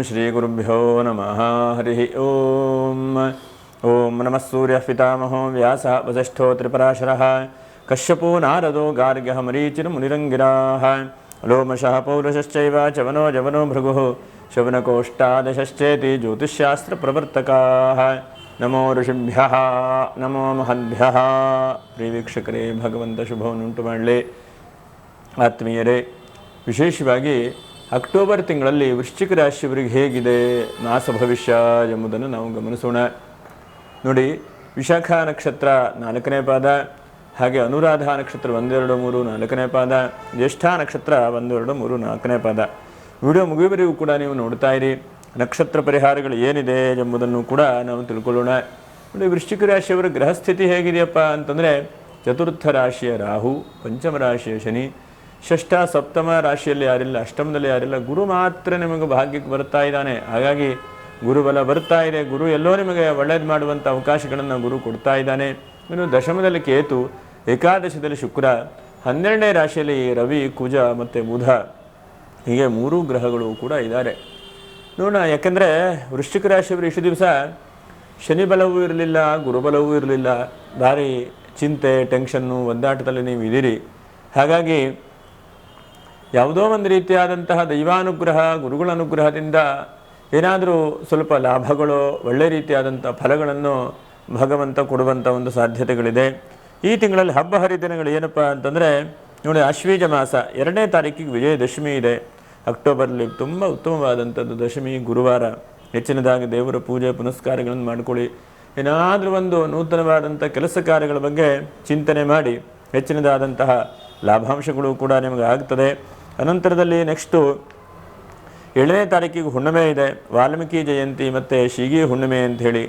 ಶ್ರೀಗುರುಭ್ಯೋ ನಮಃ ಹರಿ ಓಂ. ಓಂ ನಮಃ ಸೂರ್ಯಃ ಪಿತಾಮಹೋ ವ್ಯಾಸಃ ವಸಿಷ್ಠೋ ತ್ರಿಪರಾಶರಃ ಕಶ್ಯಪೋ ನಾರದೋ ಗಾರ್ಗ್ಯಃ ಮರೀಚಿರ್ಮುನಿರಂಗಿರಾಃ ಲೋಮಶಃ ಪೌರುಷಶ್ಚೈವ ಚವನೋ ಜವನೋ ಭೃಗುಃ ಶವನಕೋಷ್ಟಾದಶಶ್ಚೇತಿ ಜ್ಯೋತಿಷ್ಶಾಸ್ತ್ರಪ್ರವರ್ತಕಾಃ. ನಮೋ ಋಷಿಭ್ಯಃ ನಮೋ ಮಹದ್ಭ್ಯಃ. ಪ್ರಿಯ ವೀಕ್ಷಕರೇ, ಭಗವಂತ ಶುಭವನ್ನುಂಟು ಮಾಡಲಿ. ಆತ್ಮೀಯರೇ, ವಿಶೇಷವಾಗಿ ಅಕ್ಟೋಬರ್ ತಿಂಗಳಲ್ಲಿ ವೃಶ್ಚಿಕ ರಾಶಿಯವರಿಗೆ ಹೇಗಿದೆ ಮಾಸ ಭವಿಷ್ಯ ಎಂಬುದನ್ನು ನಾವು ಗಮನಿಸೋಣ. ನೋಡಿ, ವಿಶಾಖ ನಕ್ಷತ್ರ 4ನೇ ಪಾದ, ಹಾಗೆ ಅನುರಾಧ ನಕ್ಷತ್ರ 1, 2, 3 4ನೇ ಪಾದ, ಜ್ಯೇಷ್ಠ ನಕ್ಷತ್ರ 1, 2, 3 4ನೇ ಪಾದ. ವಿಡಿಯೋ ಮುಗಿಯುವವರೆಗೂ ಕೂಡ ನೀವು ನೋಡ್ತಾ ಇರಿ. ನಕ್ಷತ್ರ ಪರಿಹಾರಗಳು ಏನಿದೆ ಎಂಬುದನ್ನು ಕೂಡ ನಾವು ತಿಳ್ಕೊಳ್ಳೋಣ. ನೋಡಿ, ವೃಶ್ಚಿಕ ರಾಶಿಯವರ ಗ್ರಹಸ್ಥಿತಿ ಹೇಗಿದೆಯಪ್ಪ ಅಂತಂದರೆ, ಚತುರ್ಥ ರಾಶಿಯ ರಾಹು, ಪಂಚಮ ರಾಶಿಯ ಶನಿ, ಷಷ್ಠ ಸಪ್ತಮ ರಾಶಿಯಲ್ಲಿ ಯಾರಿಲ್ಲ, ಅಷ್ಟಮದಲ್ಲಿ ಯಾರಿಲ್ಲ. ಗುರು ಮಾತ್ರ ನಿಮಗೆ ಭಾಗ್ಯಕ್ಕೆ ಬರ್ತಾ ಇದ್ದಾನೆ. ಹಾಗಾಗಿ ಗುರುಬಲ ಬರ್ತಾ ಇದೆ. ಗುರು ಎಲ್ಲೋ ನಿಮಗೆ ಒಳ್ಳೇದು ಮಾಡುವಂಥ ಅವಕಾಶಗಳನ್ನು ಗುರು ಕೊಡ್ತಾ ಇದ್ದಾನೆ. ಇನ್ನು ದಶಮದಲ್ಲಿ ಕೇತು, ಏಕಾದಶದಲ್ಲಿ ಶುಕ್ರ, 12ನೇ ರಾಶಿಯಲ್ಲಿ ರವಿ, ಕುಜ ಮತ್ತು ಬುಧ, ಹೀಗೆ 3 ಗ್ರಹಗಳು ಕೂಡ ಇದ್ದಾರೆ. ನೋಡೋಣ. ಯಾಕೆಂದರೆ ವೃಶ್ಚಿಕ ರಾಶಿಯವರು ಇಷ್ಟು ದಿವಸ ಶನಿ ಬಲವೂ ಇರಲಿಲ್ಲ, ಗುರುಬಲವೂ ಇರಲಿಲ್ಲ. ಭಾರಿ ಚಿಂತೆ, ಟೆನ್ಷನ್ನು, ಒದ್ದಾಟದಲ್ಲಿ ನೀವು ಇದ್ದೀರಿ. ಹಾಗಾಗಿ ಯಾವುದೋ ಒಂದು ರೀತಿಯಾದಂತಹ ದೈವಾನುಗ್ರಹ, ಗುರುಗಳ ಅನುಗ್ರಹದಿಂದ ಏನಾದರೂ ಸ್ವಲ್ಪ ಲಾಭಗಳು, ಒಳ್ಳೆ ರೀತಿಯಾದಂಥ ಫಲಗಳನ್ನು ಭಗವಂತ ಕೊಡುವಂಥ ಒಂದು ಸಾಧ್ಯತೆಗಳಿದೆ. ಈ ತಿಂಗಳಲ್ಲಿ ಹಬ್ಬ ಹರಿದಿನಗಳು ಏನಪ್ಪ ಅಂತಂದರೆ, ನೋಡಿ, ಆಶ್ವೀಜ ಮಾಸ 2ನೇ ತಾರೀಕಿಗೆ ವಿಜಯದಶಮಿ ಇದೆ. ಅಕ್ಟೋಬರ್ಲಿ ತುಂಬ ಉತ್ತಮವಾದಂಥದ್ದು ದಶಮಿ, ಗುರುವಾರ. ಹೆಚ್ಚಿನದಾಗಿ ದೇವರ ಪೂಜೆ ಪುನಸ್ಕಾರಗಳನ್ನು ಮಾಡಿಕೊಳ್ಳಿ. ಏನಾದರೂ ಒಂದು ನೂತನವಾದಂಥ ಕೆಲಸ ಕಾರ್ಯಗಳ ಬಗ್ಗೆ ಚಿಂತನೆ ಮಾಡಿ ಹೆಚ್ಚಿನದಾದಂತಹ ಲಾಭಾಂಶಗಳು ಕೂಡ ನಿಮಗೆ ಆಗ್ತದೆ. ಅನಂತರದಲ್ಲಿ ನೆಕ್ಸ್ಟು 7ನೇ ತಾರೀಕಿಗೆ ಹುಣ್ಣಿಮೆ ಇದೆ, ವಾಲ್ಮೀಕಿ ಜಯಂತಿ ಮತ್ತು ಶೀಗಿ ಹುಣ್ಣಿಮೆ ಅಂಥೇಳಿ.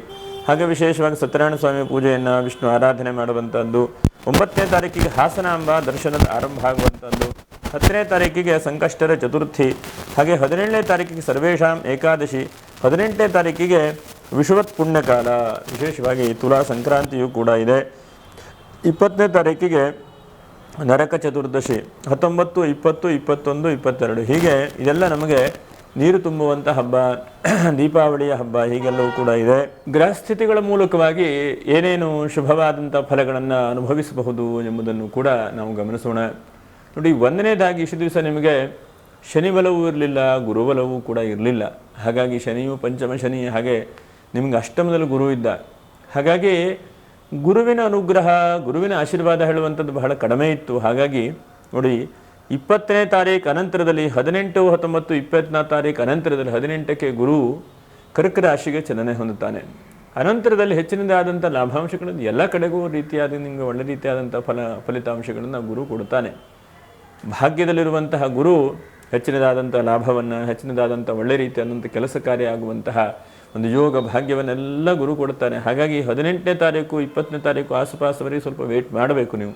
ಹಾಗೆ ವಿಶೇಷವಾಗಿ ಸತ್ಯನಾರಾಯಣ ಸ್ವಾಮಿ ಪೂಜೆಯನ್ನು, ವಿಷ್ಣು ಆರಾಧನೆ ಮಾಡುವಂಥದ್ದು. 9ನೇ ತಾರೀಕಿಗೆ ಹಾಸನಾಂಬ ದರ್ಶನದ ಆರಂಭ ಆಗುವಂಥದ್ದು. 10ನೇ ತಾರೀಕಿಗೆ ಸಂಕಷ್ಟರ ಚತುರ್ಥಿ. ಹಾಗೆ 17ನೇ ತಾರೀಕಿಗೆ ಸರ್ವೇಶಾಂ ಏಕಾದಶಿ. 18ನೇ ತಾರೀಕಿಗೆ ವಿಷುವತ್ ಪುಣ್ಯಕಾಲ. ವಿಶೇಷವಾಗಿ ತುಲಾ ಸಂಕ್ರಾಂತಿಯೂ ಕೂಡ ಇದೆ. 20ನೇ ತಾರೀಕಿಗೆ ನರಕ ಚತುರ್ದಶಿ. 19, 20, 21, 22 ಹೀಗೆ ಇದೆಲ್ಲ ನಮಗೆ ನೀರು ತುಂಬುವಂಥ ಹಬ್ಬ, ದೀಪಾವಳಿಯ ಹಬ್ಬ, ಹೀಗೆಲ್ಲವೂ ಕೂಡ ಇದೆ. ಗ್ರಹಸ್ಥಿತಿಗಳ ಮೂಲಕವಾಗಿ ಏನೇನು ಶುಭವಾದಂಥ ಫಲಗಳನ್ನು ಅನುಭವಿಸಬಹುದು ಎಂಬುದನ್ನು ಕೂಡ ನಾವು ಗಮನಿಸೋಣ. ನೋಡಿ, 1ನೇದಾಗಿ ಇಷ್ಟು ದಿವಸ ನಿಮಗೆ ಶನಿ ಬಲವೂ ಇರಲಿಲ್ಲ, ಗುರುಬಲವೂ ಕೂಡ ಇರಲಿಲ್ಲ. ಹಾಗಾಗಿ ಶನಿಯು ಪಂಚಮ ಶನಿ, ಹಾಗೆ ನಿಮಗೆ ಅಷ್ಟಮದಲ್ಲಿ ಗುರು ಇದ್ದ. ಹಾಗಾಗಿ ಗುರುವಿನ ಅನುಗ್ರಹ, ಗುರುವಿನ ಆಶೀರ್ವಾದ ಹೇಳುವಂಥದ್ದು ಬಹಳ ಕಡಿಮೆ ಇತ್ತು. ಹಾಗಾಗಿ ನೋಡಿ, 20ನೇ ತಾರೀಕು ಅನಂತರದಲ್ಲಿ 18, 19, 20ನೇ ತಾರೀಕು ಅನಂತರದಲ್ಲಿ 18ಕ್ಕೆ ಗುರು ಕರ್ಕ ರಾಶಿಗೆ ಚಲನೆ ಹೊಂದುತ್ತಾನೆ. ಅನಂತರದಲ್ಲಿ ಹೆಚ್ಚಿನದಾದಂಥ ಲಾಭಾಂಶಗಳನ್ನು ಎಲ್ಲ ಕಡೆಗೂ ರೀತಿಯಾದ ನಿಮಗೆ ಒಳ್ಳೆ ರೀತಿಯಾದಂಥ ಫಲಿತಾಂಶಗಳನ್ನು ಗುರು ಕೊಡುತ್ತಾನೆ. ಭಾಗ್ಯದಲ್ಲಿರುವಂತಹ ಗುರು ಹೆಚ್ಚಿನದಾದಂಥ ಲಾಭವನ್ನು, ಹೆಚ್ಚಿನದಾದಂಥ ಒಳ್ಳೆ ರೀತಿಯಾದಂಥ ಕೆಲಸ ಕಾರ್ಯ ಆಗುವಂತಹ ಒಂದು ಯೋಗ ಭಾಗ್ಯವನ್ನೆಲ್ಲ ಗುರು ಕೊಡುತ್ತಾನೆ. ಹಾಗಾಗಿ 18ನೇ ತಾರೀಕು 20ನೇ ತಾರೀಕು ಆಸುಪಾಸುವರೆಗೆ ಸ್ವಲ್ಪ ವೇಟ್ ಮಾಡಬೇಕು ನೀವು,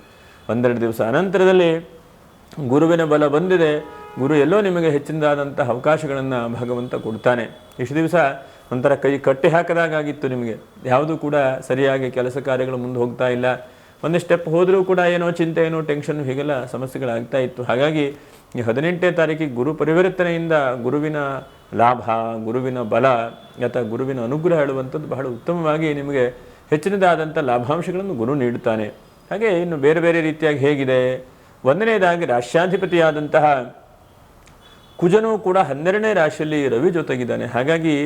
1-2 ದಿವಸ. ಅನಂತರದಲ್ಲಿ ಗುರುವಿನ ಬಲ ಬಂದಿದೆ, ಗುರು ಎಲ್ಲೋ ನಿಮಗೆ ಹೆಚ್ಚಿನದಾದಂಥ ಅವಕಾಶಗಳನ್ನು ಭಗವಂತ ಕೊಡ್ತಾನೆ. ಇಷ್ಟು ದಿವಸ ಒಂಥರ ಕೈ ಕಟ್ಟಿ ಹಾಕದಾಗಿತ್ತು ನಿಮಗೆ. ಯಾವುದೂ ಕೂಡ ಸರಿಯಾಗಿ ಕೆಲಸ ಕಾರ್ಯಗಳು ಮುಂದೆ ಹೋಗ್ತಾ ಇಲ್ಲ. ಒಂದು ಸ್ಟೆಪ್ ಹೋದರೂ ಕೂಡ ಏನೋ ಚಿಂತೆ, ಏನೋ ಟೆನ್ಷನ್, ಹೀಗೆಲ್ಲ ಸಮಸ್ಯೆಗಳಾಗ್ತಾ ಇತ್ತು. ಹಾಗಾಗಿ ಈ 18ನೇ ತಾರೀಕಿಗೆ ಗುರು ಪರಿವರ್ತನೆಯಿಂದ ಗುರುವಿನ ಲಾಭ, ಗುರುವಿನ ಬಲ ಅಥವಾ ಗುರುವಿನ ಅನುಗ್ರಹ ಹೇಳುವಂಥದ್ದು ಬಹಳ ಉತ್ತಮವಾಗಿ ನಿಮಗೆ ಹೆಚ್ಚಿನದಾದಂಥ ಲಾಭಾಂಶಗಳನ್ನು ಗುರು ನೀಡುತ್ತಾನೆ. ಹಾಗೆ ಇನ್ನು ಬೇರೆ ಬೇರೆ ರೀತಿಯಾಗಿ ಹೇಗಿದೆ, 1ನೇದಾಗಿ ರಾಶ್ಯಾಧಿಪತಿಯಾದಂತಹ ಕುಜನೂ ಕೂಡ 12ನೇ ರಾಶಿಯಲ್ಲಿ ರವಿ ಜೊತೆಗಿದ್ದಾನೆ. ಹಾಗಾಗಿ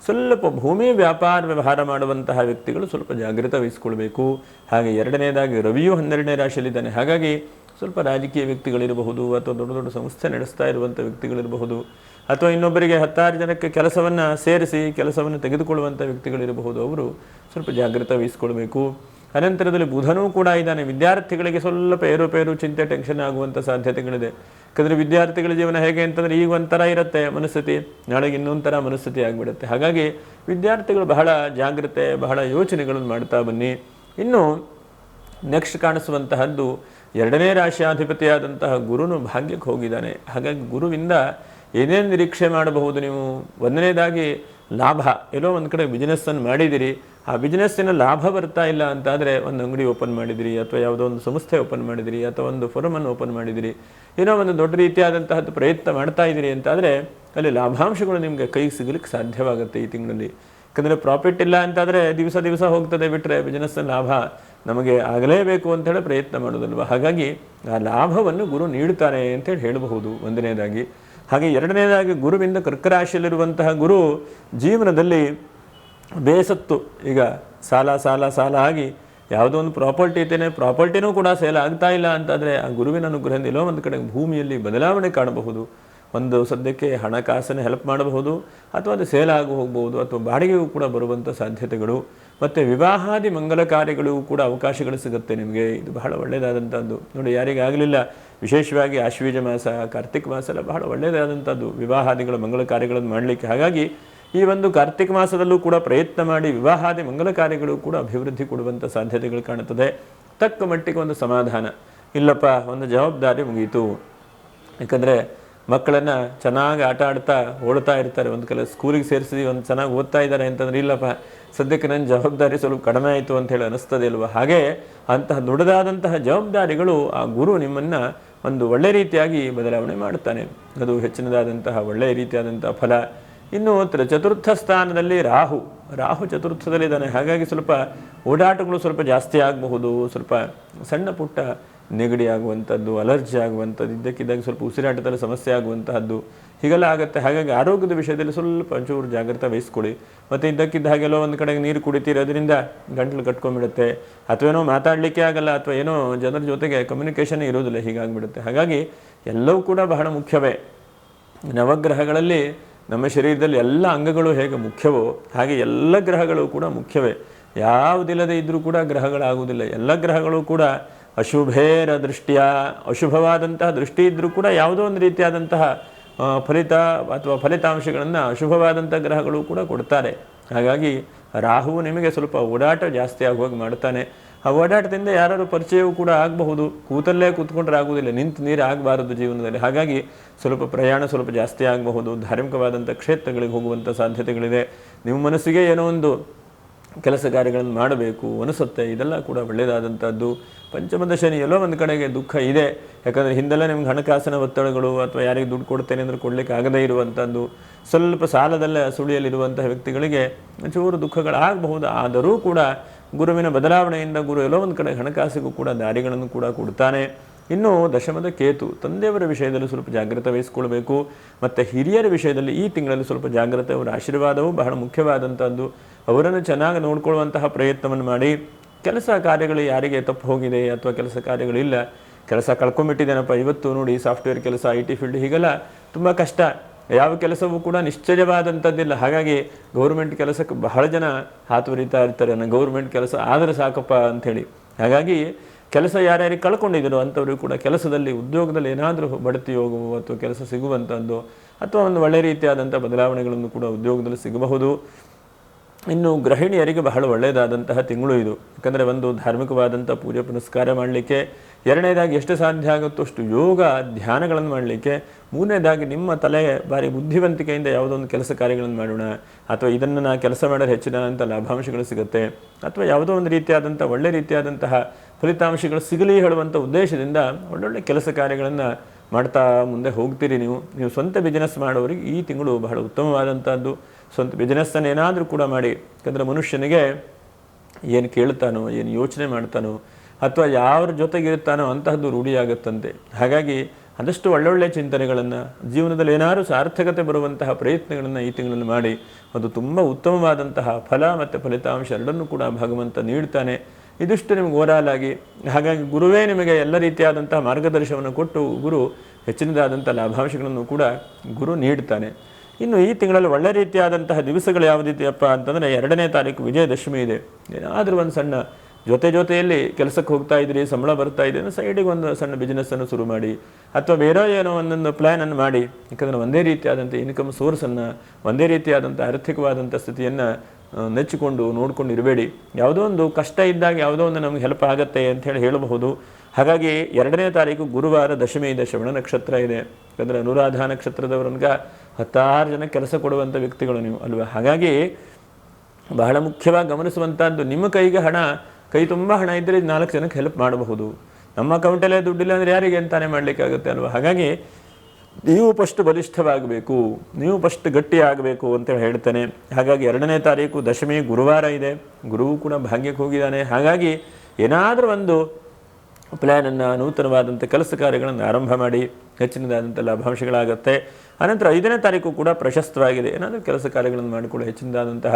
ಸ್ವಲ್ಪ ಭೂಮಿ ವ್ಯವಹಾರ ಮಾಡುವಂತಹ ವ್ಯಕ್ತಿಗಳು ಸ್ವಲ್ಪ ಜಾಗೃತ ವಹಿಸಿಕೊಳ್ಬೇಕು. ಹಾಗೆ 2ನೇದಾಗಿ ರವಿಯು 12ನೇ ರಾಶಿಯಲ್ಲಿದ್ದಾನೆ. ಹಾಗಾಗಿ ಸ್ವಲ್ಪ ರಾಜಕೀಯ ವ್ಯಕ್ತಿಗಳಿರಬಹುದು, ಅಥವಾ ದೊಡ್ಡ ದೊಡ್ಡ ಸಂಸ್ಥೆ ನಡೆಸ್ತಾ ಇರುವಂಥ ವ್ಯಕ್ತಿಗಳಿರಬಹುದು, ಅಥವಾ ಇನ್ನೊಬ್ಬರಿಗೆ 10 ಜನಕ್ಕೆ ಕೆಲಸವನ್ನು ಸೇರಿಸಿ ಕೆಲಸವನ್ನು ತೆಗೆದುಕೊಳ್ಳುವಂಥ ವ್ಯಕ್ತಿಗಳಿರಬಹುದು. ಅವರು ಸ್ವಲ್ಪ ಜಾಗೃತ ವಹಿಸಿಕೊಳ್ಬೇಕು. ಅನಂತರದಲ್ಲಿ ಬುಧನೂ ಕೂಡ ಇದ್ದಾನೆ. ವಿದ್ಯಾರ್ಥಿಗಳಿಗೆ ಸ್ವಲ್ಪ ಏರುಪೇರು, ಚಿಂತೆ, ಟೆನ್ಷನ್ ಆಗುವಂಥ ಸಾಧ್ಯತೆಗಳಿದೆ. ಯಾಕಂದರೆ ವಿದ್ಯಾರ್ಥಿಗಳ ಜೀವನ ಹೇಗೆ ಅಂತಂದರೆ, ಈಗ ಒಂಥರ ಇರುತ್ತೆ ಮನಸ್ಥಿತಿ, ನಾಳೆಗೆ ಇನ್ನೊಂಥರ ಮನಸ್ಥಿತಿ ಆಗಿಬಿಡುತ್ತೆ. ಹಾಗಾಗಿ ವಿದ್ಯಾರ್ಥಿಗಳು ಬಹಳ ಜಾಗ್ರತೆ, ಬಹಳ ಯೋಚನೆಗಳನ್ನು ಮಾಡ್ತಾ ಬನ್ನಿ. ಇನ್ನು ನೆಕ್ಸ್ಟ್ ಕಾಣಿಸುವಂತಹದ್ದು 2ನೇ ರಾಶಿಯಾಧಿಪತಿಯಾದಂತಹ ಗುರುನು ಭಾಗ್ಯಕ್ಕೆ ಹೋಗಿದ್ದಾನೆ. ಹಾಗಾಗಿ ಗುರುವಿಂದ ಏನೇನು ನಿರೀಕ್ಷೆ ಮಾಡಬಹುದು ನೀವು? 1ನೇದಾಗಿ ಲಾಭ. ಎಲ್ಲೋ ಒಂದು ಕಡೆ ಬಿಸ್ನೆಸ್ಸನ್ನು ಮಾಡಿದಿರಿ, ಆ ಬಿಸ್ನೆಸ್ಸಿನ ಲಾಭ ಬರ್ತಾ ಇಲ್ಲ ಅಂತಾದರೆ ಒಂದು ಅಂಗಡಿ ಓಪನ್ ಮಾಡಿದಿರಿ, ಅಥವಾ ಯಾವುದೋ ಒಂದು ಸಂಸ್ಥೆ ಓಪನ್ ಮಾಡಿದಿರಿ, ಅಥವಾ ಒಂದು ಫರ್ಮನ್ನು ಓಪನ್ ಮಾಡಿದಿರಿ, ಏನೋ ಒಂದು ದೊಡ್ಡ ರೀತಿಯಾದಂತಹದ್ದು ಪ್ರಯತ್ನ ಮಾಡ್ತಾ ಇದ್ದೀರಿ ಅಂತಾದರೆ ಅಲ್ಲಿ ಲಾಭಾಂಶಗಳು ನಿಮಗೆ ಕೈಗೆ ಸಿಗಲಿಕ್ಕೆ ಸಾಧ್ಯವಾಗುತ್ತೆ ಈ ತಿಂಗಳಲ್ಲಿ. ಯಾಕಂದರೆ ಪ್ರಾಫಿಟ್ ಇಲ್ಲ ಅಂತಾದರೆ ದಿವಸ ದಿವಸ ಹೋಗ್ತದೆ ಬಿಟ್ಟರೆ ಬಿಸ್ನೆಸ್ ಲಾಭ ನಮಗೆ ಆಗಲೇಬೇಕು ಅಂತೇಳಿ ಪ್ರಯತ್ನ ಮಾಡೋದಲ್ವ. ಹಾಗಾಗಿ ಆ ಲಾಭವನ್ನು ಗುರು ನೀಡ್ತಾನೆ ಅಂತೇಳಿ ಹೇಳಬಹುದು ಒಂದನೇದಾಗಿ. ಹಾಗೆ ಎರಡನೇದಾಗಿ ಗುರುವಿಂದ ಕರ್ಕರಾಶಿಯಲ್ಲಿರುವಂತಹ ಗುರು ಜೀವನದಲ್ಲಿ ಬೇಸತ್ತು ಈಗ ಸಾಲ ಸಾಲ ಸಾಲ ಆಗಿ ಯಾವುದೋ ಒಂದು ಪ್ರಾಪರ್ಟಿ ಇದ್ದೇನೆ, ಪ್ರಾಪರ್ಟಿನೂ ಕೂಡ ಸೇಲ್ ಆಗ್ತಾ ಇಲ್ಲ ಅಂತಾದರೆ ಆ ಗುರುವಿನ ಅನುಗ್ರಹದಿಂದ ಎಲ್ಲೋ ಒಂದು ಕಡೆ ಭೂಮಿಯಲ್ಲಿ ಬದಲಾವಣೆ ಕಾಣಬಹುದು. ಒಂದು ಸದ್ಯಕ್ಕೆ ಹಣಕಾಸನ್ನು ಹೆಲ್ಪ್ ಮಾಡಬಹುದು, ಅಥವಾ ಅದು ಸೇಲ್ ಆಗಿ ಹೋಗ್ಬೋದು, ಅಥವಾ ಬಾಡಿಗೆಗೂ ಕೂಡ ಬರುವಂಥ ಸಾಧ್ಯತೆಗಳು, ಮತ್ತು ವಿವಾಹಾದಿ ಮಂಗಲ ಕಾರ್ಯಗಳಿಗೂ ಕೂಡ ಅವಕಾಶಗಳು ಸಿಗುತ್ತೆ ನಿಮಗೆ. ಇದು ಬಹಳ ಒಳ್ಳೆಯದಾದಂಥದ್ದು. ನೋಡಿ, ಯಾರಿಗಾಗಲಿಲ್ಲ, ವಿಶೇಷವಾಗಿ ಆಶ್ವೀಜ ಮಾಸ, ಕಾರ್ತಿಕ ಮಾಸ ಎಲ್ಲ ಬಹಳ ಒಳ್ಳೆಯದಾದಂಥದ್ದು ವಿವಾಹಾದಿಗಳ ಮಂಗಲ ಕಾರ್ಯಗಳನ್ನು ಮಾಡಲಿಕ್ಕೆ. ಹಾಗಾಗಿ ಈ ಒಂದು ಕಾರ್ತಿಕ ಮಾಸದಲ್ಲೂ ಕೂಡ ಪ್ರಯತ್ನ ಮಾಡಿ ವಿವಾಹಾದಿ ಮಂಗಲ ಕಾರ್ಯಗಳು ಕೂಡ ಅಭಿವೃದ್ಧಿ ಕೊಡುವಂಥ ಸಾಧ್ಯತೆಗಳು ಕಾಣುತ್ತದೆ. ತಕ್ಕ ಮಟ್ಟಿಗೆ ಒಂದು ಸಮಾಧಾನ, ಇಲ್ಲಪ್ಪ ಒಂದು ಜವಾಬ್ದಾರಿ ಮುಗೀತು. ಯಾಕಂದರೆ ಮಕ್ಕಳನ್ನು ಚೆನ್ನಾಗಿ ಆಟ ಆಡ್ತಾ ಓಡ್ತಾ ಇರ್ತಾರೆ, ಒಂದು ಕಡೆ ಸ್ಕೂಲಿಗೆ ಸೇರಿಸಿ ಒಂದು ಚೆನ್ನಾಗಿ ಓದ್ತಾ ಇದ್ದಾರೆ ಅಂತಂದರೆ, ಇಲ್ಲಪ್ಪ ಸದ್ಯಕ್ಕೆ ನನ್ನ ಜವಾಬ್ದಾರಿ ಸ್ವಲ್ಪ ಕಡಿಮೆ ಆಯಿತು ಅಂತೇಳಿ ಅನ್ನಿಸ್ತದೆ ಅಲ್ವ. ಹಾಗೆ ಅಂತಹ ದೊಡ್ಡದಾದಂತಹ ಜವಾಬ್ದಾರಿಗಳು ಆ ಗುರು ನಿಮ್ಮನ್ನು ಒಂದು ಒಳ್ಳೆ ರೀತಿಯಾಗಿ ಬದಲಾವಣೆ ಮಾಡುತ್ತಾನೆ. ಅದು ಹೆಚ್ಚಿನದಾದಂತಹ ಒಳ್ಳೆಯ ರೀತಿಯಾದಂತಹ ಫಲ. ಇನ್ನು ಚತುರ್ಥ ಸ್ಥಾನದಲ್ಲಿ ರಾಹು ಚತುರ್ಥದಲ್ಲಿದ್ದಾನೆ. ಹಾಗಾಗಿ ಸ್ವಲ್ಪ ಓಡಾಟಗಳು ಸ್ವಲ್ಪ ಜಾಸ್ತಿ ಆಗಬಹುದು, ಸ್ವಲ್ಪ ಸಣ್ಣ ಪುಟ್ಟ ನೆಗಡಿ ಆಗುವಂಥದ್ದು, ಅಲರ್ಜಿ ಆಗುವಂಥದ್ದು, ಇದ್ದಕ್ಕಿದ್ದಾಗ ಸ್ವಲ್ಪ ಉಸಿರಾಟದಲ್ಲಿ ಸಮಸ್ಯೆ ಆಗುವಂತಹದ್ದು ಹೀಗೆಲ್ಲ ಆಗುತ್ತೆ. ಹಾಗಾಗಿ ಆರೋಗ್ಯದ ವಿಷಯದಲ್ಲಿ ಸ್ವಲ್ಪ ಒಂಚೂರು ಜಾಗ್ರತೆ ವಹಿಸ್ಕೊಳ್ಳಿ. ಮತ್ತು ಇದ್ದಕ್ಕಿದ್ದ ಹಾಗೆಲ್ಲೋ ಒಂದು ಕಡೆಗೆ ನೀರು ಕುಡಿತೀರೋದ್ರಿಂದ ಗಂಟಲು ಕಟ್ಕೊಂಡ್ಬಿಡುತ್ತೆ, ಅಥವಾ ಏನೋ ಮಾತಾಡಲಿಕ್ಕೆ ಆಗಲ್ಲ, ಅಥವಾ ಏನೋ ಜನರ ಜೊತೆಗೆ ಕಮ್ಯುನಿಕೇಷನ್ ಇರೋದಿಲ್ಲ, ಹೀಗಾಗಿಬಿಡುತ್ತೆ. ಹಾಗಾಗಿ ಎಲ್ಲವೂ ಕೂಡ ಬಹಳ ಮುಖ್ಯವೇ. ನವಗ್ರಹಗಳಲ್ಲಿ ನಮ್ಮ ಶರೀರದಲ್ಲಿ ಎಲ್ಲ ಅಂಗಗಳು ಹೇಗೆ ಮುಖ್ಯವೋ ಹಾಗೆ ಎಲ್ಲ ಗ್ರಹಗಳು ಕೂಡ ಮುಖ್ಯವೇ. ಯಾವುದಿಲ್ಲದೆ ಇದ್ದರೂ ಕೂಡ ಗ್ರಹಗಳಾಗುವುದಿಲ್ಲ. ಎಲ್ಲ ಗ್ರಹಗಳು ಕೂಡ ಅಶುಭೇರ ದೃಷ್ಟಿಯ, ಅಶುಭವಾದಂತಹ ದೃಷ್ಟಿ ಇದ್ದರೂ ಕೂಡ ಯಾವುದೋ ಒಂದು ರೀತಿಯಾದಂತಹ ಫಲಿತಾಂಶಗಳನ್ನು ಅಶುಭವಾದಂಥ ಗ್ರಹಗಳು ಕೂಡ ಕೊಡ್ತಾರೆ. ಹಾಗಾಗಿ ರಾಹುವು ನಿಮಗೆ ಸ್ವಲ್ಪ ಓಡಾಟ ಜಾಸ್ತಿ ಆಗುವಾಗ ಮಾಡ್ತಾನೆ. ಆ ಓಡಾಟದಿಂದ ಯಾರು ಪರಿಚಯವೂ ಕೂಡ ಆಗಬಹುದು. ಕೂತಲ್ಲೇ ಕೂತ್ಕೊಂಡ್ರೆ ಆಗುವುದಿಲ್ಲ, ನಿಂತು ನೀರು ಆಗಬಾರದು ಜೀವನದಲ್ಲಿ. ಹಾಗಾಗಿ ಸ್ವಲ್ಪ ಪ್ರಯಾಣ ಸ್ವಲ್ಪ ಜಾಸ್ತಿ ಆಗಬಹುದು. ಧಾರ್ಮಿಕವಾದಂಥ ಕ್ಷೇತ್ರಗಳಿಗೆ ಹೋಗುವಂಥ ಸಾಧ್ಯತೆಗಳಿದೆ. ನಿಮ್ಮ ಮನಸ್ಸಿಗೆ ಏನೋ ಒಂದು ಕೆಲಸ ಕಾರ್ಯಗಳನ್ನು ಮಾಡಬೇಕು ಅನಿಸುತ್ತೆ, ಇದೆಲ್ಲ ಕೂಡ ಒಳ್ಳೆಯದಾದಂಥದ್ದು. ಪಂಚಮದ ಶನಿ ಎಲ್ಲೋ ಒಂದು ಕಡೆಗೆ ದುಃಖ ಇದೆ. ಯಾಕಂದರೆ ಹಿಂದೆಲ್ಲ ನಿಮ್ಗೆ ಹಣಕಾಸಿನ ಒತ್ತಡಗಳು, ಅಥವಾ ಯಾರಿಗೆ ದುಡ್ಡು ಕೊಡ್ತೇನೆ ಅಂದರೆ ಕೊಡಲಿಕ್ಕೆ ಆಗದೇ ಇರುವಂಥದ್ದು, ಸ್ವಲ್ಪ ಸಾಲದಲ್ಲೇ ಸುಳಿಯಲ್ಲಿರುವಂತಹ ವ್ಯಕ್ತಿಗಳಿಗೆ ಚೂರು ದುಃಖಗಳಾಗಬಹುದು. ಆದರೂ ಕೂಡ ಗುರುವಿನ ಬದಲಾವಣೆಯಿಂದ ಗುರು ಎಲ್ಲೋ ಒಂದು ಕಡೆ ಹಣಕಾಸಿಗೂ ಕೂಡ ದಾರಿಗಳನ್ನು ಕೂಡ ಕೊಡ್ತಾನೆ. ಇನ್ನು ದಶಮದ ಕೇತು, ತಂದೆಯವರ ವಿಷಯದಲ್ಲಿ ಸ್ವಲ್ಪ ಜಾಗ್ರತೆ ವಹಿಸ್ಕೊಳ್ಬೇಕು. ಮತ್ತು ಹಿರಿಯರ ವಿಷಯದಲ್ಲಿ ಈ ತಿಂಗಳಲ್ಲಿ ಸ್ವಲ್ಪ ಜಾಗ್ರತೆ, ಅವರ ಆಶೀರ್ವಾದವು ಬಹಳ ಮುಖ್ಯವಾದಂಥದ್ದು. ಅವರನ್ನು ಚೆನ್ನಾಗಿ ನೋಡ್ಕೊಳ್ಳುವಂತಹ ಪ್ರಯತ್ನವನ್ನು ಮಾಡಿ. ಕೆಲಸ ಕಾರ್ಯಗಳು ಯಾರಿಗೆ ತಪ್ಪು ಹೋಗಿದೆ, ಅಥವಾ ಕೆಲಸ ಕಾರ್ಯಗಳಿಲ್ಲ, ಕೆಲಸ ಕಳ್ಕೊಂಡ್ಬಿಟ್ಟಿದ್ದೇನಪ್ಪ, ಇವತ್ತು ನೋಡಿ ಸಾಫ್ಟ್ವೇರ್ ಕೆಲಸ, IT ಫೀಲ್ಡ್, ಹೀಗೆಲ್ಲ ತುಂಬ ಕಷ್ಟ. ಯಾವ ಕೆಲಸವೂ ಕೂಡ ನಿಶ್ಚಯವಾದಂಥದ್ದಿಲ್ಲ. ಹಾಗಾಗಿ ಗೌರ್ಮೆಂಟ್ ಕೆಲಸಕ್ಕೆ ಬಹಳ ಜನ ಹಾತುವರಿತಾ ಇರ್ತಾರೆ, ನಾನು ಗೌರ್ಮೆಂಟ್ ಕೆಲಸ ಆದರೆ ಸಾಕಪ್ಪ ಅಂಥೇಳಿ. ಹಾಗಾಗಿ ಕೆಲಸ ಯಾರ್ಯಾರಿಗೆ ಕಳ್ಕೊಂಡಿದ್ದೀರೋ ಅಂಥವ್ರಿಗೆ ಕೂಡ ಕೆಲಸದಲ್ಲಿ, ಉದ್ಯೋಗದಲ್ಲಿ ಏನಾದರೂ ಬಡ್ತಿ ಹೋಗುವ ಅಥವಾ ಕೆಲಸ ಸಿಗುವಂಥದ್ದು, ಅಥವಾ ಒಂದು ಒಳ್ಳೆ ರೀತಿಯಾದಂಥ ಬದಲಾವಣೆಗಳನ್ನು ಕೂಡ ಉದ್ಯೋಗದಲ್ಲಿ ಸಿಗಬಹುದು. ಇನ್ನು ಗೃಹಿಣಿಯರಿಗೆ ಬಹಳ ಒಳ್ಳೆಯದಾದಂತಹ ತಿಂಗಳು ಇದು. ಯಾಕಂದರೆ ಒಂದು ಧಾರ್ಮಿಕವಾದಂಥ ಪೂಜೆ ಪುನಸ್ಕಾರ ಮಾಡಲಿಕ್ಕೆ, ಎರಡನೇದಾಗಿ ಎಷ್ಟು ಸಾಧ್ಯ ಆಗುತ್ತೋ ಅಷ್ಟು ಯೋಗ ಧ್ಯಾನಗಳನ್ನು ಮಾಡಲಿಕ್ಕೆ, ಮೂರನೇದಾಗಿ ನಿಮ್ಮ ತಲೆ ಬಾರಿ ಬುದ್ಧಿವಂತಿಕೆಯಿಂದ ಯಾವುದೋ ಒಂದು ಕೆಲಸ ಕಾರ್ಯಗಳನ್ನು ಮಾಡೋಣ, ಅಥವಾ ಇದನ್ನು ನಾ ಕೆಲಸ ಮಾಡೋದು ಹೆಚ್ಚಿನ ಲಾಭಾಂಶಗಳು ಸಿಗುತ್ತೆ, ಅಥವಾ ಯಾವುದೋ ಒಂದು ರೀತಿಯಾದಂಥ ಒಳ್ಳೆ ರೀತಿಯಾದಂತಹ ಫಲಿತಾಂಶಗಳು ಸಿಗಲಿ ಹೇಳುವಂಥ ಉದ್ದೇಶದಿಂದ ಒಳ್ಳೊಳ್ಳೆ ಕೆಲಸ ಕಾರ್ಯಗಳನ್ನು ಮಾಡ್ತಾ ಮುಂದೆ ಹೋಗ್ತೀರಿ. ನೀವು ಸ್ವಂತ ಬಿಸ್ನೆಸ್ ಮಾಡೋರಿಗೆ ಈ ತಿಂಗಳು ಬಹಳ ಉತ್ತಮವಾದಂಥದ್ದು. ಸ್ವಂತ ಬಿಸ್ನೆಸ್ಸನ್ನು ಏನಾದರೂ ಕೂಡ ಮಾಡಿ. ಯಾಕಂದರೆ ಮನುಷ್ಯನಿಗೆ ಏನು ಕೇಳ್ತಾನೋ, ಏನು ಯೋಚನೆ ಮಾಡ್ತಾನೋ, ಅಥವಾ ಯಾರ ಜೊತೆಗಿರ್ತಾನೋ ಅಂತಹದ್ದು ರೂಢಿಯಾಗುತ್ತಂತೆ. ಹಾಗಾಗಿ ಆದಷ್ಟು ಒಳ್ಳೊಳ್ಳೆ ಚಿಂತನೆಗಳನ್ನು, ಜೀವನದಲ್ಲಿ ಏನಾದರೂ ಸಾರ್ಥಕತೆ ಬರುವಂತಹ ಪ್ರಯತ್ನಗಳನ್ನು ಈ ತಿಂಗಳಲ್ಲಿ ಮಾಡಿ. ಅದು ತುಂಬ ಉತ್ತಮವಾದಂತಹ ಫಲ ಮತ್ತು ಫಲಿತಾಂಶ ಎರಡನ್ನೂ ಕೂಡ ಭಗವಂತ ನೀಡ್ತಾನೆ. ಇದಿಷ್ಟು ನಿಮಗೆ ಓವರಾಲ್ ಆಗಿ. ಹಾಗಾಗಿ ಗುರುವೇ ನಿಮಗೆ ಎಲ್ಲ ರೀತಿಯಾದಂತಹ ಮಾರ್ಗದರ್ಶನವನ್ನು ಕೊಟ್ಟು ಗುರು ಹೆಚ್ಚಿನದಾದಂಥ ಲಾಭಾಂಶಗಳನ್ನು ಕೂಡ ಗುರು ನೀಡ್ತಾನೆ. ಇನ್ನು ಈ ತಿಂಗಳಲ್ಲಿ ಒಳ್ಳೆ ರೀತಿಯಾದಂತಹ ದಿವಸಗಳು ಯಾವುದಿದೆಯಪ್ಪ ಅಂತಂದರೆ 2ನೇ ತಾರೀಕು ವಿಜಯದಶಮಿ ಇದೆ. ಏನಾದರೂ ಒಂದು ಸಣ್ಣ ಜೊತೆಯಲ್ಲಿ ಕೆಲಸಕ್ಕೆ ಹೋಗ್ತಾ ಇದ್ರಿ, ಸಂಬಳ ಬರ್ತಾ ಇದೆ ಅಂದರೆ ಸೈಡಿಗೆ ಒಂದು ಸಣ್ಣ ಬಿಸ್ನೆಸ್ಸನ್ನು ಶುರು ಮಾಡಿ, ಅಥವಾ ಬೇರೆ ಏನೋ ಒಂದೊಂದು ಪ್ಲ್ಯಾನನ್ನು ಮಾಡಿ. ಯಾಕಂದರೆ ಒಂದೇ ರೀತಿಯಾದಂಥ ಇನ್ಕಮ್ ಸೋರ್ಸನ್ನು, ಒಂದೇ ರೀತಿಯಾದಂಥ ಆರ್ಥಿಕವಾದಂಥ ಸ್ಥಿತಿಯನ್ನು ನೆಚ್ಚಿಕೊಂಡು ನೋಡ್ಕೊಂಡು ಇರಬೇಡಿ. ಯಾವುದೋ ಒಂದು ಕಷ್ಟ ಇದ್ದಾಗ ಯಾವುದೋ ಒಂದು ನಮಗೆ ಹೆಲ್ಪ್ ಆಗುತ್ತೆ ಅಂಥೇಳಿ ಹೇಳಬಹುದು. ಹಾಗಾಗಿ 2ನೇ ತಾರೀಕು ಗುರುವಾರ ದಶಮಿ ಇದೆ, ಶ್ರವಣ ನಕ್ಷತ್ರ ಇದೆ. ಯಾಕಂದರೆ ಅನುರಾಧ ನಕ್ಷತ್ರದವರನ್ಗೆ 10 ಜನ ಕೆಲಸ ಕೊಡುವಂಥ ವ್ಯಕ್ತಿಗಳು ನೀವು ಅಲ್ವಾ. ಹಾಗಾಗಿ ಬಹಳ ಮುಖ್ಯವಾಗಿ ಗಮನಿಸುವಂಥದ್ದು, ನಿಮ್ಮ ಕೈ ತುಂಬ ಹಣ ಇದ್ದರೆ 4 ಜನಕ್ಕೆ ಹೆಲ್ಪ್ ಮಾಡಬಹುದು. ನಮ್ಮ ಅಕೌಂಟಲ್ಲೇ ದುಡ್ಡಿಲ್ಲ ಅಂದರೆ ಯಾರಿಗೆ ಅಂತಾನೆ ಮಾಡಲಿಕ್ಕಾಗುತ್ತೆ ಅಲ್ವಾ. ಹಾಗಾಗಿ ನೀವು ಫಸ್ಟ್ ಬಲಿಷ್ಠವಾಗಬೇಕು, ನೀವು ಫಸ್ಟ್ ಗಟ್ಟಿ ಆಗಬೇಕು ಅಂತೇಳಿ ಹೇಳ್ತಾನೆ. ಹಾಗಾಗಿ 2ನೇ ತಾರೀಕು ದಶಮಿ ಗುರುವಾರ ಇದೆ, ಗುರುವು ಕೂಡ ಭಾಗ್ಯಕ್ಕೆ ಹೋಗಿದ್ದಾನೆ. ಹಾಗಾಗಿ ಏನಾದರೂ ಒಂದು ಪ್ಲ್ಯಾನನ್ನು, ನೂತನವಾದಂಥ ಕೆಲಸ ಕಾರ್ಯಗಳನ್ನು ಆರಂಭ ಮಾಡಿ ಹೆಚ್ಚಿನದಾದಂಥ ಲಾಭಾಂಶಗಳಾಗುತ್ತೆ. ಅನಂತರ 5ನೇ ತಾರೀಕು ಕೂಡ ಪ್ರಶಸ್ತವಾಗಿದೆ, ಏನಾದರೂ ಕೆಲಸ ಕಾರ್ಯಗಳನ್ನು ಮಾಡಿಕೊಳ್ಳಿ ಹೆಚ್ಚಿನದಾದಂತಹ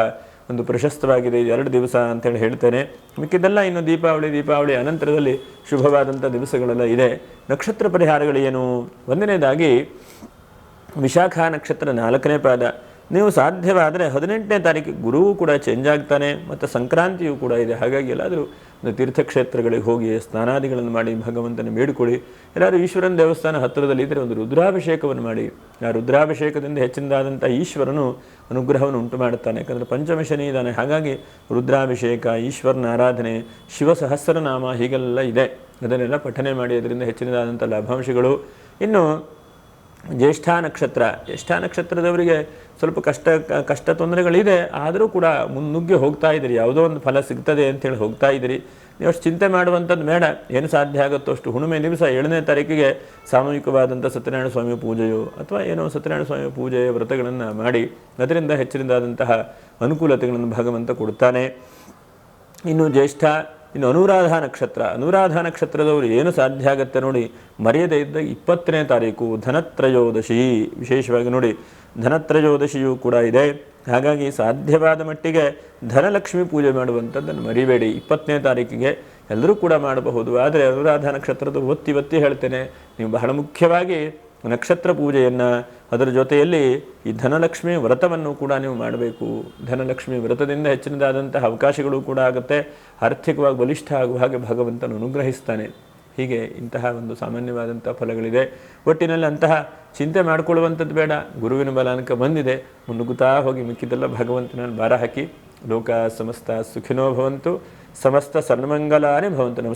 ಒಂದು ಪ್ರಶಸ್ತವಾಗಿದೆ 2 ದಿವಸ ಅಂತೇಳಿ ಹೇಳ್ತೇನೆ. ಮಿಕ್ಕಿದ್ದೆಲ್ಲ ಇನ್ನು ದೀಪಾವಳಿ ಅನಂತರದಲ್ಲಿ ಶುಭವಾದಂಥ ದಿವಸಗಳೆಲ್ಲ ಇದೆ. ನಕ್ಷತ್ರ ಪರಿಹಾರಗಳೇನು? 1ನೇದಾಗಿ ವಿಶಾಖ ನಕ್ಷತ್ರ 4ನೇ ಪಾದ. ನೀವು ಸಾಧ್ಯವಾದರೆ 18ನೇ ತಾರೀಕು ಗುರುವು ಕೂಡ ಚೇಂಜ್ ಆಗ್ತಾನೆ ಮತ್ತು ಸಂಕ್ರಾಂತಿಯೂ ಕೂಡ ಇದೆ. ಹಾಗಾಗಿ ಎಲ್ಲಾದರೂ ಒಂದು ತೀರ್ಥಕ್ಷೇತ್ರಗಳಿಗೆ ಹೋಗಿ ಸ್ನಾನಾದಿಗಳನ್ನು ಮಾಡಿ ಭಗವಂತನ ಬೇಡಿಕೊಳ್ಳಿ. ಎಲ್ಲಾದರೂ ಈಶ್ವರನ ದೇವಸ್ಥಾನ ಹತ್ತಿರದಲ್ಲಿ ಇದ್ದರೆ ಒಂದು ರುದ್ರಾಭಿಷೇಕವನ್ನು ಮಾಡಿ. ಆ ರುದ್ರಾಭಿಷೇಕದಿಂದ ಹೆಚ್ಚಿನದಾದಂಥ ಈಶ್ವರನು ಅನುಗ್ರಹವನ್ನು ಉಂಟು ಮಾಡುತ್ತಾನೆ. ಯಾಕಂದರೆ ಪಂಚಮ ಶನಿ ಇದ್ದಾನೆ. ಹಾಗಾಗಿ ರುದ್ರಾಭಿಷೇಕ, ಈಶ್ವರನ ಆರಾಧನೆ, ಶಿವ ಸಹಸ್ರನಾಮ ಹೀಗೆಲ್ಲ ಇದೆ. ಅದನ್ನೆಲ್ಲ ಪಠನೆ ಮಾಡಿ ಅದರಿಂದ ಹೆಚ್ಚಿನದಾದಂಥ ಲಾಭಾಂಶಗಳು. ಇನ್ನು ಜ್ಯೇಷ್ಠ ನಕ್ಷತ್ರದವರಿಗೆ ಸ್ವಲ್ಪ ಕಷ್ಟ ತೊಂದರೆಗಳಿದೆ. ಆದರೂ ಕೂಡ ಮುನ್ನುಗ್ಗಿ ಹೋಗ್ತಾ ಇದ್ದೀರಿ, ಯಾವುದೋ ಒಂದು ಫಲ ಸಿಗ್ತದೆ ಅಂತೇಳಿ ಹೋಗ್ತಾ ಇದ್ದೀರಿ. ನೀವು ಅಷ್ಟು ಚಿಂತೆ ಮಾಡುವಂಥದ್ದು ಬೇಡ. ಏನು ಸಾಧ್ಯ ಆಗುತ್ತೋ ಅಷ್ಟು ಹುಣ್ಣಿಮೆ ದಿವಸ 7ನೇ ತಾರೀಕಿಗೆ ಸಾಮೂಹಿಕವಾದಂಥ ಸತ್ಯನಾರಾಯಣ ಸ್ವಾಮಿ ಪೂಜೆಯೋ ಅಥವಾ ಏನೋ ಸತ್ಯನಾರಾಯಣ ಸ್ವಾಮಿ ಪೂಜೆಯ ವ್ರತಗಳನ್ನು ಮಾಡಿ ಅದರಿಂದ ಹೆಚ್ಚಿನದಾದಂತಹ ಅನುಕೂಲತೆಗಳನ್ನು ಭಗವಂತ ಕೊಡ್ತಾನೆ. ಇನ್ನು ಜ್ಯೇಷ್ಠ. ಇನ್ನು ಅನುರಾಧ ನಕ್ಷತ್ರದವರು ಏನು ಸಾಧ್ಯ ಆಗುತ್ತೆ ನೋಡಿ, ಮರೆಯದೇ ಇದ್ದ 20ನೇ ತಾರೀಕು ಧನತ್ರಯೋದಶಿ. ವಿಶೇಷವಾಗಿ ನೋಡಿ, ಧನತ್ರಯೋದಶಿಯೂ ಕೂಡ ಇದೆ. ಹಾಗಾಗಿ ಸಾಧ್ಯವಾದ ಮಟ್ಟಿಗೆ ಧನಲಕ್ಷ್ಮಿ ಪೂಜೆ ಮಾಡುವಂಥದ್ದನ್ನು ಮರಿಬೇಡಿ. 20ನೇ ತಾರೀಕಿಗೆ ಎಲ್ಲರೂ ಕೂಡ ಮಾಡಬಹುದು. ಆದರೆ ಅನುರಾಧ ನಕ್ಷತ್ರದ ಒತ್ತಿ ಹೇಳ್ತೇನೆ, ನೀವು ಬಹಳ ಮುಖ್ಯವಾಗಿ ನಕ್ಷತ್ರ ಪೂಜೆಯನ್ನು, ಅದರ ಜೊತೆಯಲ್ಲಿ ಈ ಧನಲಕ್ಷ್ಮಿ ವ್ರತವನ್ನು ಕೂಡ ನೀವು ಮಾಡಬೇಕು. ಧನಲಕ್ಷ್ಮಿ ವ್ರತದಿಂದ ಹೆಚ್ಚಿನದಾದಂತಹ ಅವಕಾಶಗಳು ಕೂಡ ಆಗುತ್ತೆ. ಆರ್ಥಿಕವಾಗಿ ಬಲಿಷ್ಠ ಆಗುವ ಹಾಗೆ ಭಗವಂತನು ಅನುಗ್ರಹಿಸ್ತಾನೆ. ಹೀಗೆ ಇಂತಹ ಒಂದು ಸಾಮಾನ್ಯವಾದಂಥ ಫಲಗಳಿದೆ. ಒಟ್ಟಿನಲ್ಲಿ ಅಂತಹ ಚಿಂತೆ ಮಾಡಿಕೊಳ್ಳುವಂಥದ್ದು ಬೇಡ. ಗುರುವಿನ ಬಲಾನಕ ಬಂದಿದೆ, ಮುನ್ನುಗ್ಗುತ್ತಾ ಹೋಗಿ ಮಿಕ್ಕಿದ್ದೆಲ್ಲ ಭಗವಂತನಲ್ಲಿ ಭಾರ ಹಾಕಿ. ಲೋಕ ಸಮಸ್ತ ಸುಖಿನೋ ಭವಂತು, ಸಮಸ್ತ ಸನ್ಮಂಗಲಾನೇ ಭವಂತು. ನಮಸ್ಕಾರ.